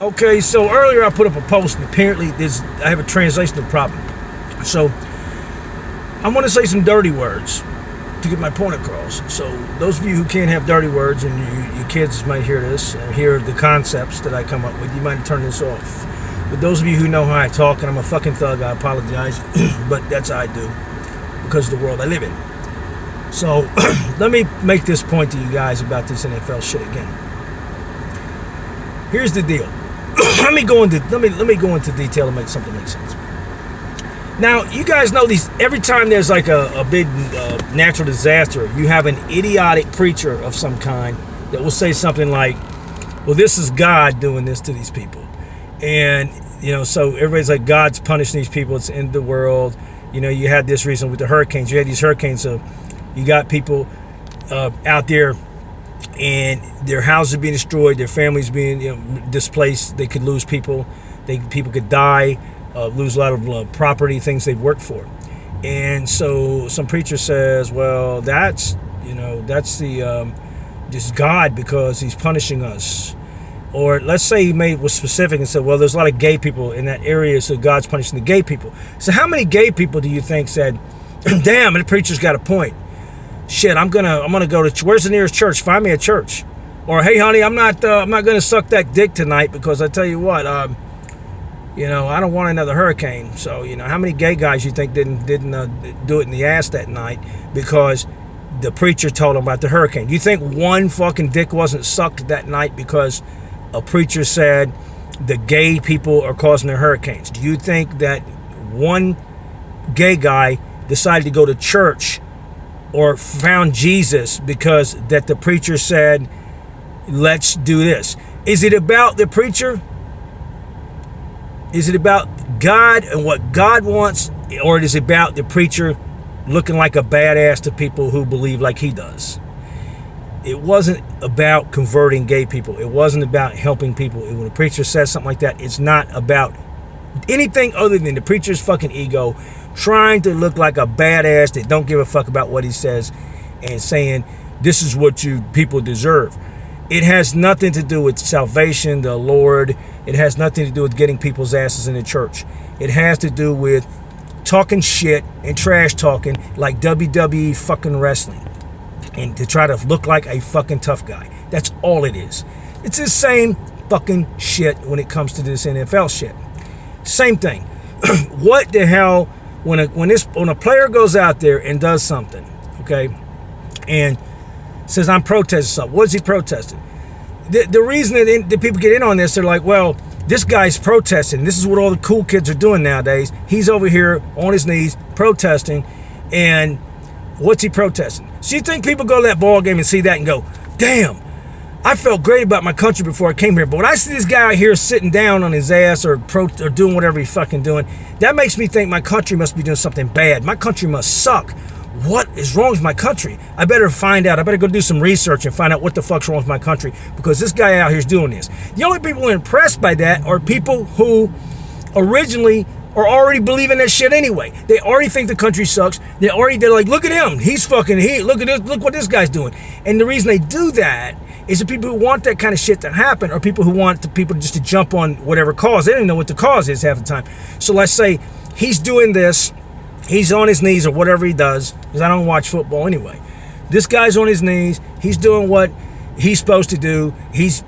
Okay, so earlier I put up a post, and apparently I have a translational problem. So I'm going to say some dirty words to get my point across. So those of you who can't have dirty words, and your kids might hear this and hear the concepts that I come up with, you might turn this off. But those of you who know how I talk, and I'm a fucking thug, I apologize, but that's how I do because of the world I live in. So let me make this point to you guys about this NFL shit again. Here's the deal. let me go into detail and make something make sense. Now, you guys know these. Every time there's like a big natural disaster, you have an idiotic preacher of some kind that will say something like, "Well, this is God doing this to these people," and so everybody's like, "God's punishing these people. It's the end of the world." You had this reason with the hurricanes. You had these hurricanes, so you got people out there, and their houses being destroyed, their families being displaced. They could lose people. People could die, lose a lot of property, things they've worked for. And so some preacher says, well, that's the just God because he's punishing us. Or let's say he was specific and said, well, there's a lot of gay people in that area, so God's punishing the gay people. So how many gay people do you think said, damn, the preacher's got a point? Shit, I'm gonna go to where's the nearest church? Find me a church. Or hey, honey, I'm not gonna suck that dick tonight because I tell you what, I don't want another hurricane. So how many gay guys you think didn't do it in the ass that night because the preacher told them about the hurricane? You think one fucking dick wasn't sucked that night because a preacher said the gay people are causing the hurricanes? Do you think that one gay guy decided to go to church or found Jesus because that the preacher said, let's do this? Is it about the preacher? Is it about God and what God wants? Or is it about the preacher looking like a badass to people who believe like he does? It wasn't about converting gay people. It wasn't about helping people. When a preacher says something like that, it's not about anything other than the preacher's fucking ego trying to look like a badass that don't give a fuck about what he says and saying this is what you people deserve. It has nothing to do with salvation, the Lord. It has nothing to do with getting people's asses in the church. It has to do with talking shit and trash talking like WWE fucking wrestling and to try to look like a fucking tough guy. That's all it is. It's the same fucking shit when it comes to this NFL shit. Same thing. What the hell when a player goes out there and does something, okay, and says I'm protesting something. What is he protesting? The reason that people get in on this, they're like, well, this guy's protesting. This is what all the cool kids are doing nowadays. He's over here on his knees protesting, and what's he protesting? So you think people go to that ball game and see that and go, damn, I felt great about my country before I came here, but when I see this guy out here sitting down on his ass or doing whatever he's fucking doing, that makes me think my country must be doing something bad. My country must suck. What is wrong with my country? I better find out. I better go do some research and find out what the fuck's wrong with my country because this guy out here is doing this. The only people who are impressed by that are people who originally are already believing that shit anyway. They already think the country sucks. They're like, look at him. Look at this. Look what this guy's doing. And the reason they do that is the people who want that kind of shit to happen are people who want the people just to jump on whatever cause. They don't even know what the cause is half the time. So let's say he's doing this. He's on his knees or whatever he does, because I don't watch football anyway. This guy's on his knees. He's doing what he's supposed to do. He's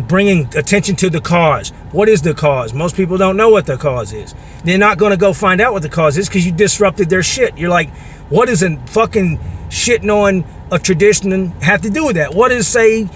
bringing attention to the cause. What is the cause? Most people don't know what the cause is. They're not going to go find out what the cause is because you disrupted their shit. You're like, what does a fucking shitting on a tradition have to do with that? What is saying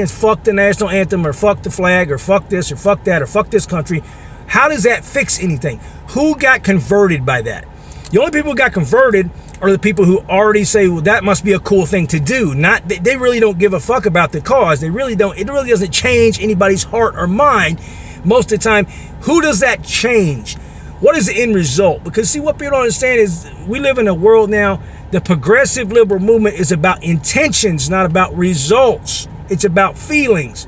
fuck the national anthem or fuck the flag or fuck this or fuck that or fuck this country? How does that fix anything? Who got converted by that? The only people who got converted are the people who already say, well, that must be a cool thing to do. They really don't give a fuck about the cause. They really don't. It really doesn't change anybody's heart or mind most of the time. Who does that change? What is the end result? Because see, what people don't understand is we live in a world now, the progressive liberal movement is about intentions, not about results. It's about feelings.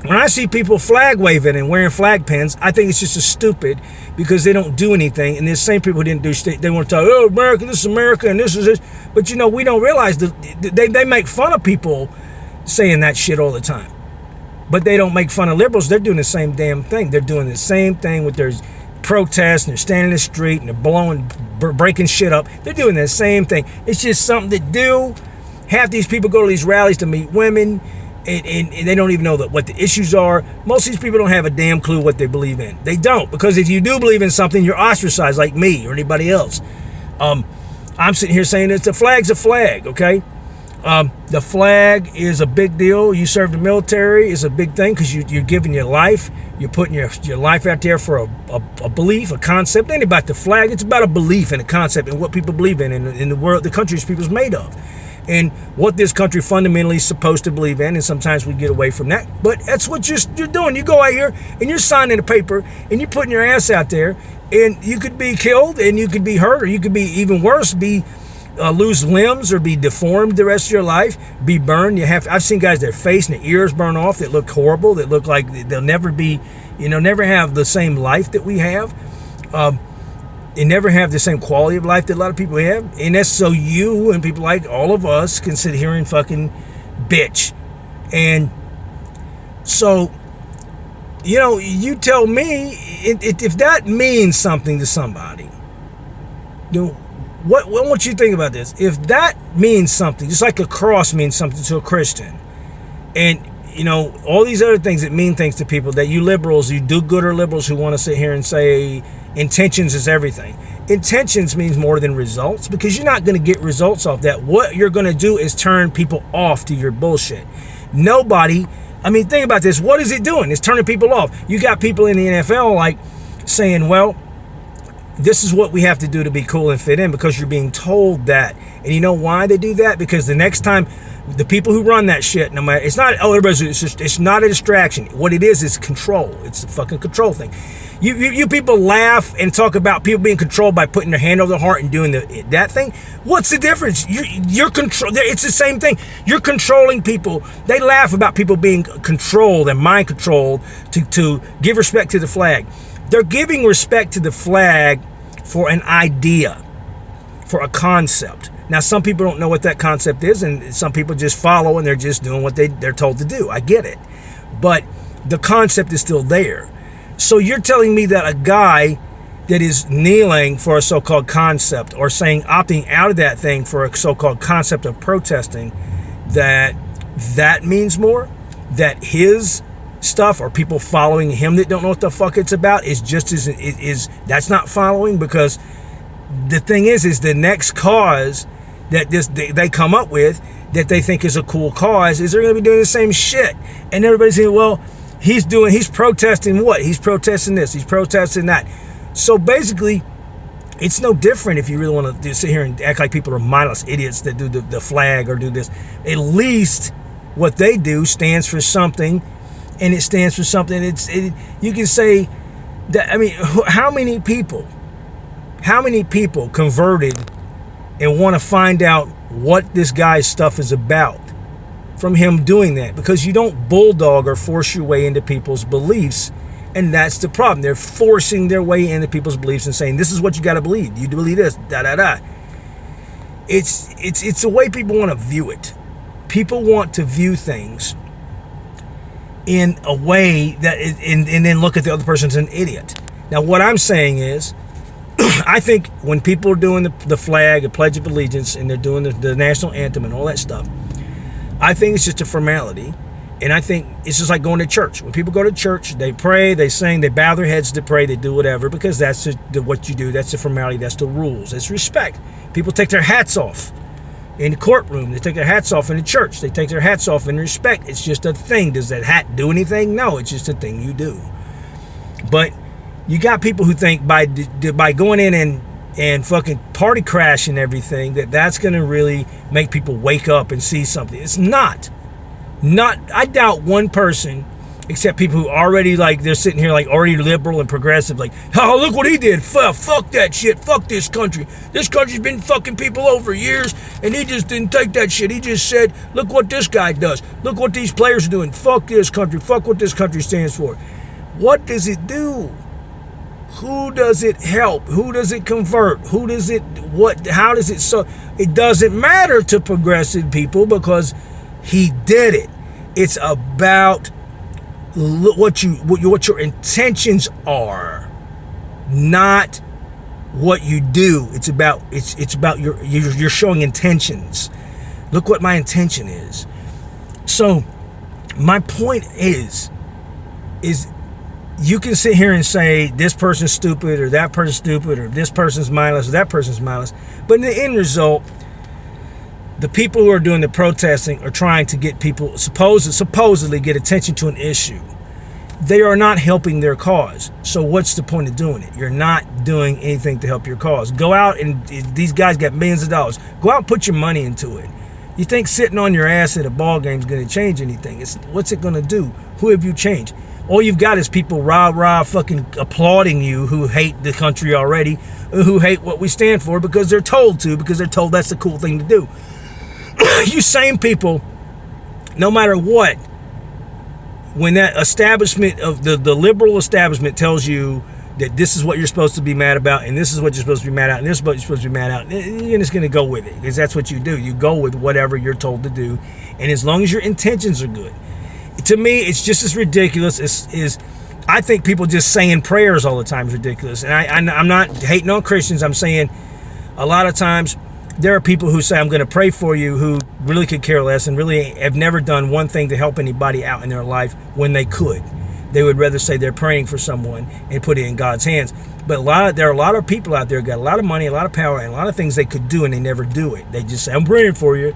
When I see people flag waving and wearing flag pins, I think it's just as stupid because they don't do anything. And there's same people who didn't do shit. They want to talk, oh, America, this is America, and this is this. But we don't realize that they make fun of people saying that shit all the time. but they don't make fun of liberals. They're doing the same damn thing. They're doing the same thing with their protests, and they're standing in the street and they're breaking shit up. They're doing the same thing. It's just something to do. Half these people go to these rallies to meet women, and they don't even know what the issues are. Most of these people don't have a damn clue what they believe in. They don't, because if you do believe in something, you're ostracized like me or anybody else. I'm sitting here saying that the flag's a flag, okay? The flag is a big deal. You serve the military is a big thing, because you're giving your life. You're putting your life out there for a belief, a concept. It ain't about the flag. It's about a belief and a concept and what people believe in the world, the countries people's made of, and what this country fundamentally is supposed to believe in. And sometimes we get away from that, but that's what you're doing. You go out here and you're signing a paper and you're putting your ass out there, and you could be killed, and you could be hurt, or you could be even worse, lose limbs or be deformed the rest of your life, be burned. I've seen guys, their face and their ears burn off, that look horrible, that look like they'll never be, never have the same life that we have. They never have the same quality of life that a lot of people have. And that's so you and people like all of us can sit here and fucking bitch. And so, you tell me if that means something to somebody, what want you to think about this? If that means something, just like a cross means something to a Christian, and all these other things that mean things to people, that you liberals, you do-gooder liberals who want to sit here and say intentions is everything. Intentions means more than results, because you're not going to get results off that. What you're going to do is turn people off to your bullshit. Think about this. What is it doing? It's turning people off. You got people in the NFL like saying, well, this is what we have to do to be cool and fit in, because you're being told that. And you know why they do that? Because the next time, the people who run that shit, no matter, it's not, it's not a distraction. What it is control. It's a fucking control thing. You people laugh and talk about people being controlled by putting their hand over their heart and doing that thing. What's the difference? You're control. It's the same thing. You're controlling people. They laugh about people being controlled and mind controlled to give respect to the flag. They're giving respect to the flag for an idea, for a concept. Now, some people don't know what that concept is, and some people just follow and they're just doing what they're told to do. I get it. But the concept is still there. So you're telling me that a guy that is kneeling for a so-called concept, or opting out of that thing for a so-called concept of protesting, that means more? That his stuff, or people following him that don't know what the fuck it's about, is just as that's not following? Because the thing is the next cause that they come up with that they think is a cool cause is they're going to be doing the same shit, and everybody's saying, well, he's protesting what? He's protesting this, he's protesting that. So basically, it's no different if you really want to sit here and act like people are mindless idiots that do the flag or do this. At least what they do stands for something. And it stands for something. You can say that. How many people converted and want to find out what this guy's stuff is about from him doing that? Because you don't bulldog or force your way into people's beliefs, and that's the problem. They're forcing their way into people's beliefs and saying, this is what you got to believe. You believe this, da. It's the way people want to view it. People want to view things in a way that, and then look at the other person as an idiot. Now, what I'm saying is, I think when people are doing the flag, the Pledge of Allegiance, and they're doing the national anthem and all that stuff, I think it's just a formality. And I think it's just like going to church. When people go to church, they pray, they sing, they bow their heads to pray, they do whatever, because that's what you do. That's the formality. That's the rules. It's respect. People take their hats off in the courtroom. They take their hats off in the church. They take their hats off in respect. It's just a thing. Does that hat do anything? No, it's just a thing you do. But you got people who think by going in and fucking party crashing everything, that's going to really make people wake up and see something. It's not. I doubt one person, except people who already, like, they're sitting here like already liberal and progressive, like, oh, look what he did. Fuck that shit. Fuck this country. This country's been fucking people over years, and he just didn't take that shit. He just said, look what this guy does. Look what these players are doing. Fuck this country. Fuck what this country stands for. What does it do? Who does it help? Who does it convert? How does it so? It doesn't matter to progressive people because he did it. It's about what your intentions are, not what you do. It's about you're showing intentions. Look what my intention is. So my point is you can sit here and say this person's stupid or that person's stupid or this person's mindless or that person's mindless, but in the end result, the people who are doing the protesting are trying to get people supposedly get attention to an issue. They are not helping their cause. So what's the point of doing it? You're not doing anything to help your cause. Go out, and these guys got millions of dollars. Go out and put your money into it. You think sitting on your ass at a ball game is going to change anything? What's it going to do? Who have you changed? All you've got is people rah fucking applauding you who hate the country already, who hate what we stand for because they're told to, because they're told that's the cool thing to do. You same people, no matter what, when that establishment of the liberal establishment tells you that this is what you're supposed to be mad about and this is what you're supposed to be mad at and this is what you're supposed to be mad at, you're just going to go with it because that's what you do. You go with whatever you're told to do, and as long as your intentions are good. To me, it's just as ridiculous as I think people just saying prayers all the time is ridiculous. And I'm not hating on Christians. I'm saying a lot of times there are people who say, I'm going to pray for you, who really could care less and really have never done one thing to help anybody out in their life when they could. They would rather say they're praying for someone and put it in God's hands. But there are a lot of people out there who got a lot of money, a lot of power, and a lot of things they could do, and they never do it. They just say, I'm praying for you,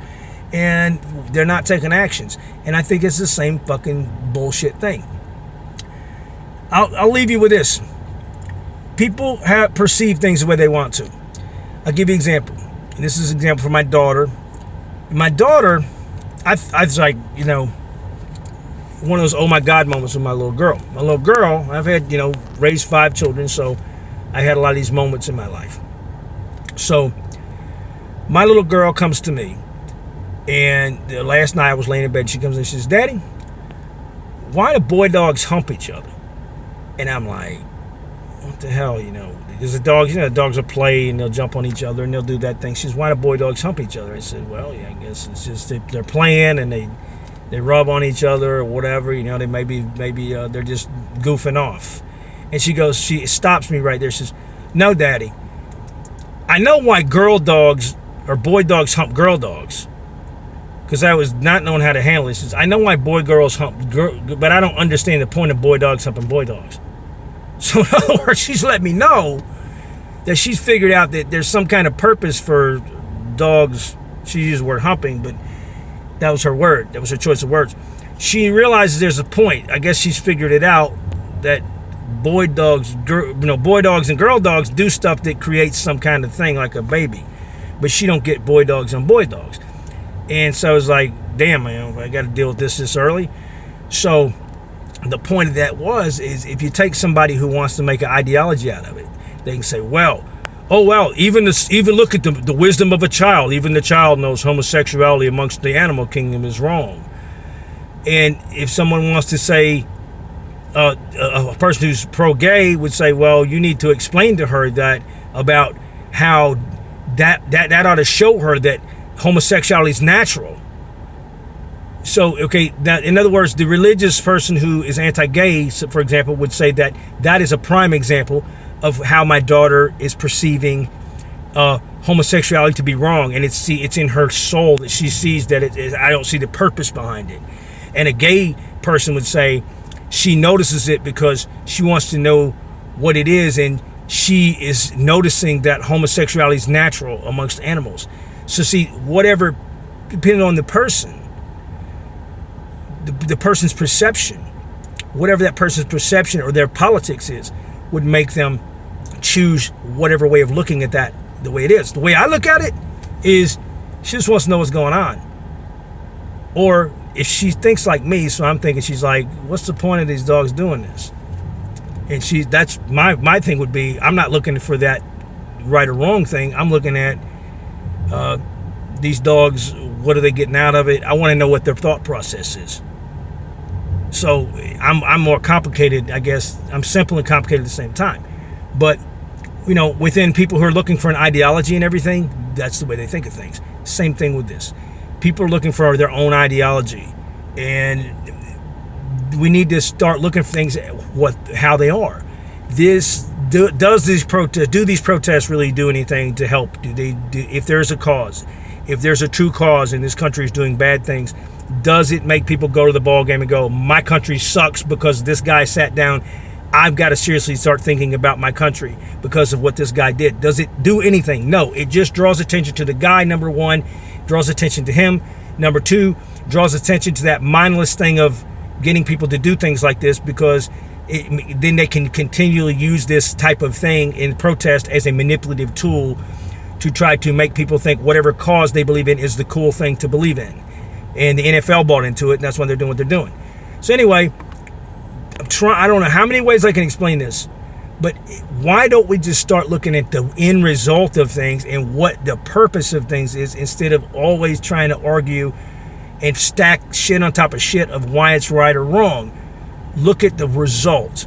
and they're not taking actions. And I think it's the same fucking bullshit thing. I'll leave you with this. People perceive things the way they want to. I'll give you an example. And this is an example for my daughter. My daughter, I was like, one of those oh my God moments with my little girl. My little girl, I've had, raised 5 children, so I had a lot of these moments in my life. So my little girl comes to me, and last night I was laying in bed, and she comes in and she says, Daddy, why do boy dogs hump each other? And I'm like, what the hell, because the dogs, dogs will play and they'll jump on each other and they'll do that thing. She says, why do boy dogs hump each other? I said, well, yeah, I guess it's just they're playing and they rub on each other or whatever. They maybe they're just goofing off. And she stops me right there. She says, no, Daddy, I know why girl dogs or boy dogs hump girl dogs, because I was not knowing how to handle it. She says, I know why girls hump, but I don't understand the point of boy dogs humping boy dogs. So in other words, she's let me know that she's figured out that there's some kind of purpose for dogs. She used the word humping, but that was her word. That was her choice of words. She realizes there's a point. I guess she's figured it out that boy dogs and girl dogs do stuff that creates some kind of thing like a baby, but she don't get boy dogs on boy dogs. And so I was like, damn, man, I got to deal with this early. So the point of that is if you take somebody who wants to make an ideology out of it, they can say, even look at the wisdom of a child. Even the child knows homosexuality amongst the animal kingdom is wrong. And if someone wants to say, a person who's pro-gay would say, well, you need to explain to her that about how that ought to show her that homosexuality is natural. So, okay, that in other words, the religious person who is anti-gay, for example, would say that is a prime example of how my daughter is perceiving homosexuality to be wrong, and it's in her soul that she sees that I don't see the purpose behind it. And a gay person would say she notices it because she wants to know what it is, and she is noticing that homosexuality is natural amongst animals. So see, whatever, depending on the person, the person's perception, whatever that person's perception or their politics is, would make them choose whatever way of looking at that the way it is. The way I look at it is she just wants to know what's going on. Or if she thinks like me, so I'm thinking she's like, what's the point of these dogs doing this? And that's my thing would be, I'm not looking for that right or wrong thing. I'm looking at these dogs, what are they getting out of it? I want to know what their thought process is. So I'm more complicated, I guess. I'm simple and complicated at the same time. But, within people who are looking for an ideology and everything, that's the way they think of things. Same thing with this. People are looking for their own ideology. And we need to start looking for things how they are. Do these protests really do anything to help? If there's a cause, if there's a true cause and this country is doing bad things, does it make people go to the ball game and go, my country sucks because this guy sat down? I've got to seriously start thinking about my country because of what this guy did. Does it do anything? No, it just draws attention to the guy, number one, draws attention to him. Number two, draws attention to that mindless thing of getting people to do things like this, because then they can continually use this type of thing in protest as a manipulative tool to try to make people think whatever cause they believe in is the cool thing to believe in. And the NFL bought into it, and that's why they're doing what they're doing. So anyway, I don't know how many ways I can explain this, but why don't we just start looking at the end result of things and what the purpose of things is, instead of always trying to argue and stack shit on top of shit of why it's right or wrong. Look at the result.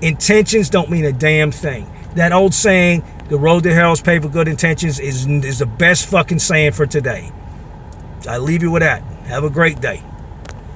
Intentions don't mean a damn thing. That old saying, the road to hell is paved with good intentions, is the best fucking saying for today. I leave you with that. Have a great day.